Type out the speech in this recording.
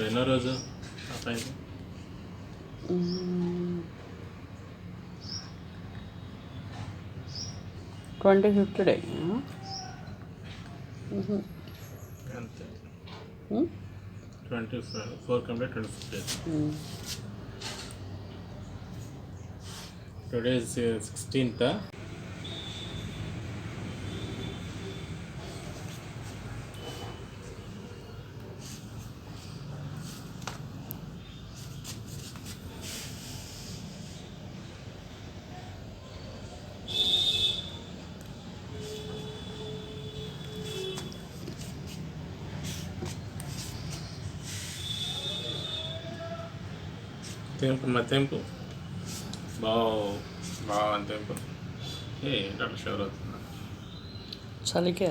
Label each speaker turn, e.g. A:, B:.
A: ఎన్నో రోజు అబ్బాయిది
B: 25th డే.
A: అంతే 24 కంప్లీట్ 25 డేస్. Today 16th. తెంపు బాగా తెంపు. ఏంటంటే షూర్ అవుతుందా?
B: చలికే